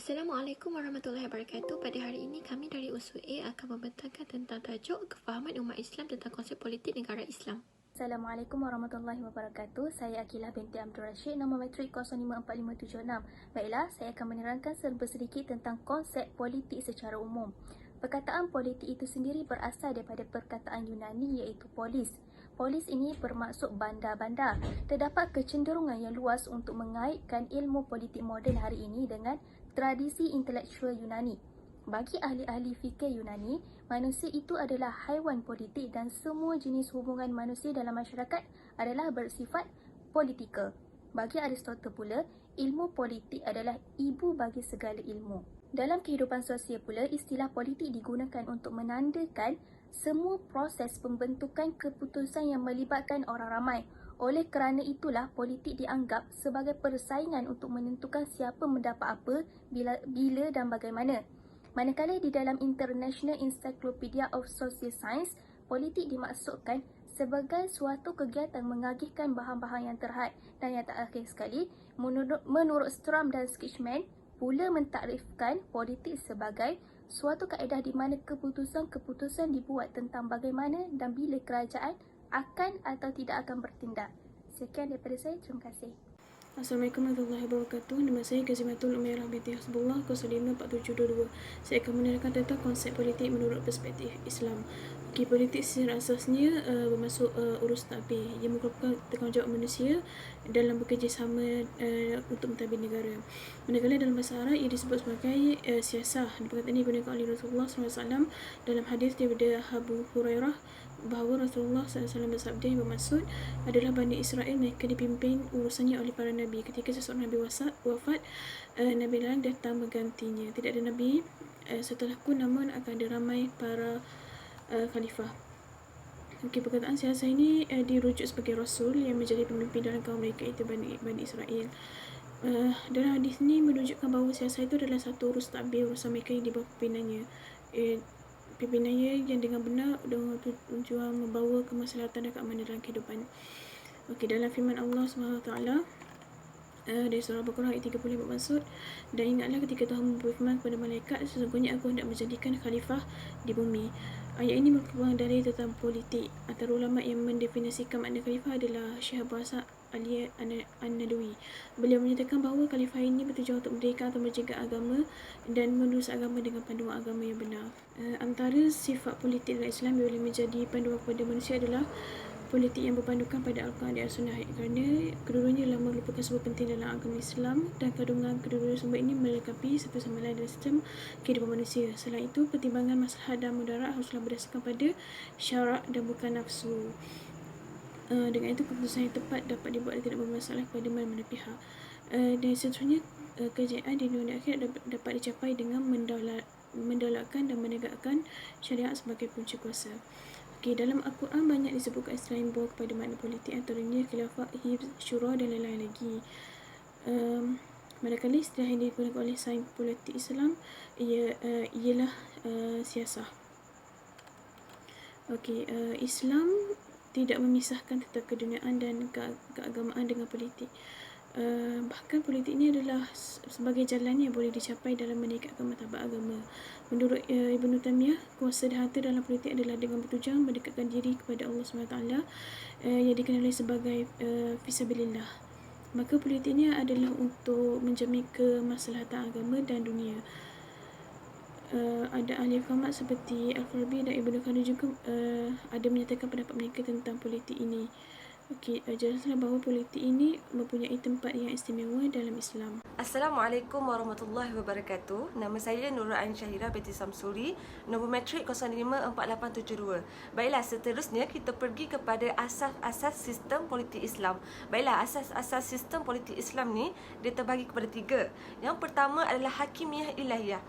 Assalamualaikum warahmatullahi wabarakatuh. Pada hari ini kami dari USU A akan membentangkan tentang tajuk kefahaman umat Islam tentang konsep politik negara Islam. Assalamualaikum warahmatullahi wabarakatuh. Saya Akilah binti Abdul Rashid, nombor matrik 054576. Baiklah, saya akan menerangkan serba sedikit tentang konsep politik secara umum. Perkataan politik itu sendiri berasal daripada perkataan Yunani iaitu polis. Polis ini bermaksud bandar-bandar. Terdapat kecenderungan yang luas untuk mengaitkan ilmu politik moden hari ini dengan tradisi intelektual Yunani. Bagi ahli-ahli fikir Yunani, manusia itu adalah haiwan politik dan semua jenis hubungan manusia dalam masyarakat adalah bersifat politikal. Bagi Aristotle pula, ilmu politik adalah ibu bagi segala ilmu. Dalam kehidupan sosial pula, istilah politik digunakan untuk menandakan semua proses pembentukan keputusan yang melibatkan orang ramai. Oleh kerana itulah, politik dianggap sebagai persaingan untuk menentukan siapa mendapat apa, bila dan bagaimana. Manakala di dalam International Encyclopedia of Social Science, politik dimaksudkan sebagai suatu kegiatan mengagihkan bahan-bahan yang terhad. Dan yang terakhir sekali, menurut Strum dan Sketchman, pula mentakrifkan politik sebagai suatu kaedah di mana keputusan-keputusan dibuat tentang bagaimana dan bila kerajaan akan atau tidak akan bertindak. Sekian daripada saya, terima kasih. Assalamualaikum warahmatullahi wabarakatuh. Nama saya Kazimatul Umairah binti Hasbullah 054722. Saya akan menerangkan tentang konsep politik menurut perspektif Islam. Politik secara asasnya bermaksud urus takbir. Ia merupakan tanggungjawab manusia dalam bekerjasama untuk mentadbir negara. Manakala dalam bahasa Arab ia disebut sebagai siasah. Perkataan ini digunakan oleh Rasulullah SAW dalam hadis daripada Abu Hurairah bahawa Rasulullah SAW bersabda yang bermaksud adalah Bani Israel, mereka dipimpin urusannya oleh para Nabi. Ketika seseorang Nabi wafat, Nabi lain datang menggantinya. Tidak ada Nabi setelahku, namun akan ada ramai para khalifah. Perkataan siasah ini dirujuk sebagai Rasul yang menjadi pemimpin dalam kaum mereka, itu Bani Israel. Dalam hadis ini menunjukkan bahawa siasah itu adalah satu urus takbir urusan mereka yang di bawah pimpinannya. Pimpinannya yang dengan benar dengan tujuan membawa kemaslahatan dan keamanan dalam kehidupan. Dalam firman Allah SWT dari surah Al-Baqarah ayat 30 bermaksud, dan ingatlah ketika Tuhan berfirman kepada malaikat, sesungguhnya aku hendak menjadikan khalifah di bumi. Ayat ini merupakan dalil tentang politik. Antara ulama yang mendefinisikan makna khalifah adalah Syekh Abbas Ali An-Nadawi. Beliau menyatakan bahawa khalifah ini bertujuan untuk mendirikan atau menjaga agama dan menerus agama dengan panduan agama yang benar. Antara sifat politik dalam Islam yang boleh menjadi panduan kepada manusia adalah politik yang berpandukan pada Al-Quran dan As-Sunnah, kerana kedua-duanya adalah merupakan sebuah penting dalam agama Islam dan kandungan kedua-dua sumber ini melengkapi satu sama lain dalam sistem kehidupan manusia. Selain itu, pertimbangan maslahat dan mudarat haruslah berdasarkan pada syarak dan bukan nafsu. Dengan itu, keputusan yang tepat dapat dibuat dan tidak bermasalah kepada mana-mana pihak. Dan seterusnya, kejayaan di dunia akhirat dapat dicapai dengan mendaulatkan dan menegakkan syariat sebagai punca kuasa. Dalam Al-Quran banyak disebutkan istilah yang membawa kepada makna politik, antaranya khilafah, hizb, syura dan lain-lain lagi. Manakala istilah yang digunakan oleh sains politik Islam ialah siasah. Islam tidak memisahkan tentang keduniaan dan keagamaan dengan politik. Bahkan politik ini adalah sebagai jalan yang boleh dicapai dalam meningkatkan martabat agama. Menurut Ibn Taymiyah, kuasa dan harta dalam politik adalah dengan bertujuan mendekatkan diri kepada Allah SWT yang dikenali sebagai fisabilillah. Maka politik ini adalah untuk menjamin kemaslahatan agama dan dunia. Ada ahli fahmat seperti Al-Farabi dan Ibn Khaldun juga ada menyatakan pendapat mereka tentang politik ini. Jelaslah bahawa politik ini mempunyai tempat yang istimewa dalam Islam. Assalamualaikum warahmatullahi wabarakatuh. Nama saya Nurul Ain Syahira binti Samsuri, nombor matrik 054872. Baiklah, seterusnya kita pergi kepada asas-asas sistem politik Islam. Baiklah, asas-asas sistem politik Islam ni dia terbagi kepada 3. Yang pertama adalah hakimiyah ilahiyah.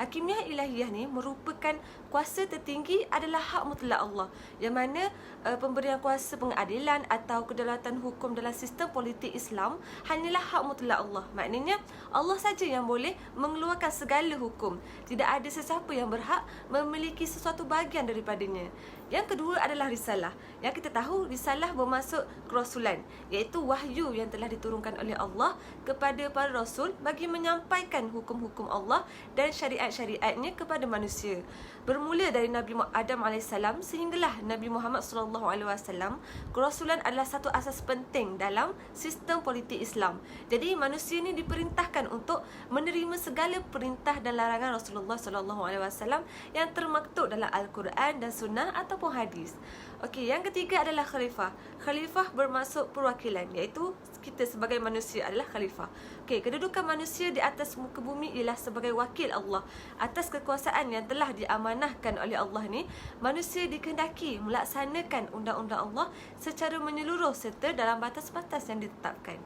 Hakimiyah ilahiyah ni merupakan kuasa tertinggi adalah hak mutlak Allah, yang mana pemberian kuasa pengadilan atau kedaulatan hukum dalam sistem politik Islam hanyalah hak mutlak Allah. Maknanya Allah saja yang boleh mengeluarkan segala hukum. Tidak ada sesiapa yang berhak memiliki sesuatu bahagian daripadanya. Yang kedua adalah risalah. Yang kita tahu risalah bermaksud kerasulan, iaitu wahyu yang telah diturunkan oleh Allah kepada para rasul bagi menyampaikan hukum-hukum Allah dan syariat-syariatnya kepada manusia. Bermula dari Nabi Adam AS sehinggalah Nabi Muhammad SAW, kerasulan adalah satu asas penting dalam sistem politik Islam. Jadi manusia ini diperintahkan untuk menerima segala perintah dan larangan Rasulullah SAW yang termaktub dalam Al-Quran dan Sunnah ataupun hadis. Okey, yang ketiga adalah khalifah. Khalifah bermaksud perwakilan, iaitu kita sebagai manusia adalah khalifah. Okey, kedudukan manusia di atas muka bumi ialah sebagai wakil Allah atas kekuasaan yang telah diamanahkan oleh Allah ni. Manusia dikehendaki melaksanakan undang-undang Allah secara menyeluruh serta dalam batas-batas yang ditetapkan.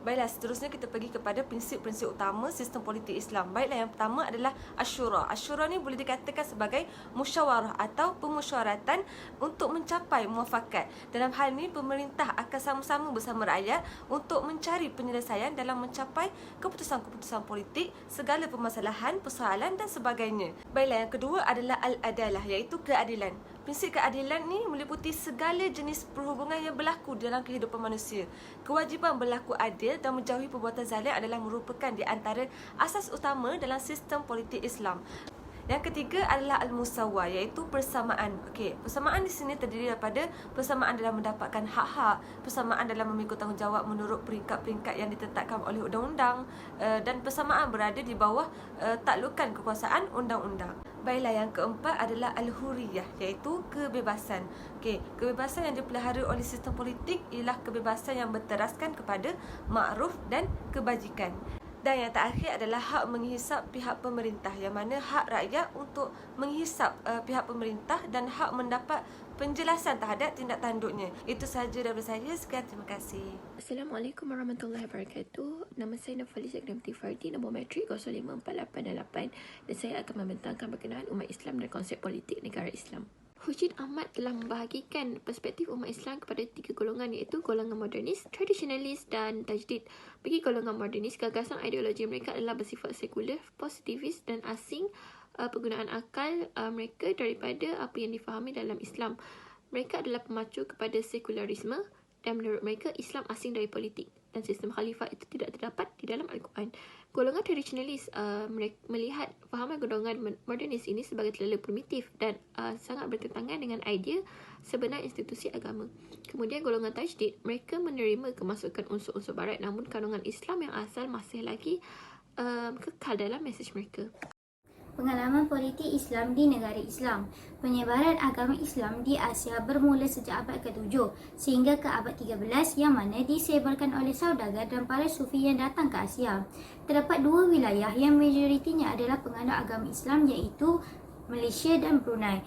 Baiklah, seterusnya kita pergi kepada prinsip-prinsip utama sistem politik Islam. Baiklah, yang pertama adalah asyura. Asyura ni boleh dikatakan sebagai musyawarah atau pemusyawaratan untuk mencapai muafakat. Dalam hal ini, pemerintah akan sama-sama bersama rakyat untuk mencari penyelesaian dalam mencapai keputusan-keputusan politik, segala permasalahan, persoalan dan sebagainya. Baiklah, yang kedua adalah al-adalah, iaitu keadilan. Prinsip keadilan ni meliputi segala jenis perhubungan yang berlaku dalam kehidupan manusia. Kewajipan berlaku adil dan menjauhi perbuatan zalim adalah merupakan di antara asas utama dalam sistem politik Islam. Yang ketiga adalah al-musawwah, iaitu persamaan. Okey, persamaan di sini terdiri daripada persamaan dalam mendapatkan hak-hak, persamaan dalam memikul tanggungjawab menurut peringkat-peringkat yang ditetapkan oleh undang-undang, dan persamaan berada di bawah taklukan kekuasaan undang-undang. Baiklah, yang keempat adalah al-huriyah, iaitu kebebasan. Okey, kebebasan yang dipelihara oleh sistem politik ialah kebebasan yang berteraskan kepada makruf dan kebajikan. Dan yang terakhir adalah hak menghisap pihak pemerintah, yang mana hak rakyat untuk menghisap pihak pemerintah dan hak mendapat penjelasan terhadap tindak tanduknya. Itu sahaja daripada saya. Sekian, terima kasih. Assalamualaikum warahmatullahi wabarakatuh. Nama saya Nafalis Agam Tifardi, nombor matrik 054888, dan saya akan membentangkan berkenaan umat Islam dan konsep politik negara Islam. Hujin Ahmad telah membahagikan perspektif umat Islam kepada 3 golongan, iaitu golongan modernis, tradisionalis dan tajdid. Bagi golongan modernis, gagasan ideologi mereka adalah bersifat sekular, positivis dan asing penggunaan akal mereka daripada apa yang difahami dalam Islam. Mereka adalah pemacu kepada sekularisme dan menurut mereka Islam asing dari politik dan sistem khalifah itu tidak terdapat di dalam Al-Quran. Golongan tradisionalis melihat fahaman golongan modernis ini sebagai terlalu primitif dan sangat bertentangan dengan idea sebenar institusi agama. Kemudian golongan tajdid, mereka menerima kemasukan unsur-unsur barat, namun kandungan Islam yang asal masih lagi kekal dalam mesej mereka. Pengalaman politik Islam di negara Islam. Penyebaran agama Islam di Asia bermula sejak abad ke-7 sehingga ke abad 13 yang mana disebarkan oleh saudagar dan para sufi yang datang ke Asia. Terdapat 2 wilayah yang majoritinya adalah penganut agama Islam, iaitu Malaysia dan Brunei.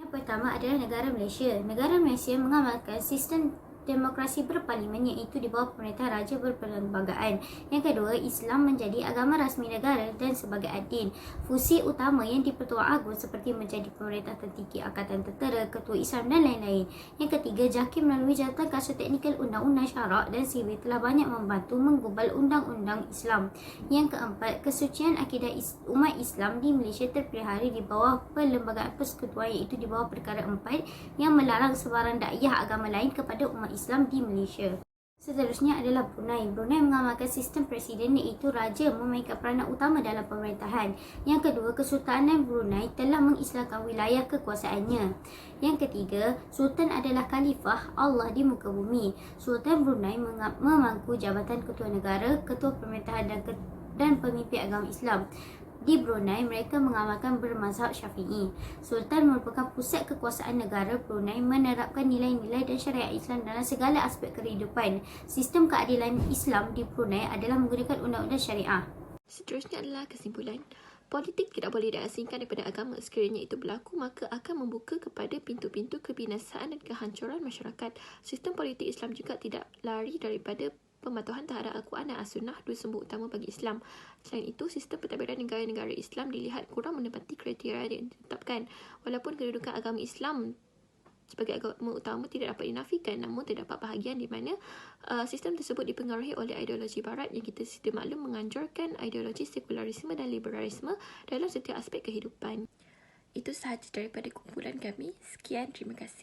Yang pertama adalah negara Malaysia. Negara Malaysia mengamalkan sistem demokrasi berparlimen, iaitu di bawah pemerintah raja berperlembagaan. Yang kedua, Islam menjadi agama rasmi negara dan sebagai adin. Fungsi utama yang di-Pertuan Agong seperti menjadi pemerintah tertinggi Angkatan Tentera, Ketua Islam dan lain-lain. Yang ketiga, JAKIM melalui Jabatan Kasar Teknikal Undang-Undang Syarak dan Sivil telah banyak membantu menggubal undang-undang Islam. Yang keempat, kesucian akidah umat Islam di Malaysia terpelihara di bawah Perlembagaan Persekutuan, iaitu di bawah Perkara 4 yang melarang sebarang dakwah agama lain kepada umat Islam di Malaysia. Seterusnya adalah Brunei. Brunei mengamalkan sistem presiden, iaitu raja memainkan peranan utama dalam pemerintahan. Yang kedua, Kesultanan Brunei telah mengislamkan wilayah kekuasaannya. Yang ketiga, Sultan adalah khalifah Allah di muka bumi. Sultan Brunei memangku jabatan ketua negara, ketua pemerintahan dan pemimpin agama Islam. Di Brunei, mereka mengamalkan bermazhab Syafi'i. Sultan merupakan pusat kekuasaan negara. Brunei menerapkan nilai-nilai dan syariat Islam dalam segala aspek kehidupan. Sistem keadilan Islam di Brunei adalah menggunakan undang-undang syariah. Seterusnya adalah kesimpulan. Politik tidak boleh diasingkan daripada agama. Sekiranya itu berlaku, maka akan membuka kepada pintu-pintu kebinasaan dan kehancuran masyarakat. Sistem politik Islam juga tidak lari daripada pematuhan terhadap Al-Quran dan As-Sunnah, 2 sumber utama bagi Islam. Selain itu, sistem pentadbiran negara-negara Islam dilihat kurang menepati kriteria yang ditetapkan. Walaupun kedudukan agama Islam sebagai agama utama tidak dapat dinafikan, namun terdapat bahagian di mana sistem tersebut dipengaruhi oleh ideologi barat yang kita sedia maklum menganjurkan ideologi sekularisme dan liberalisme dalam setiap aspek kehidupan. Itu sahaja daripada kumpulan kami. Sekian, terima kasih.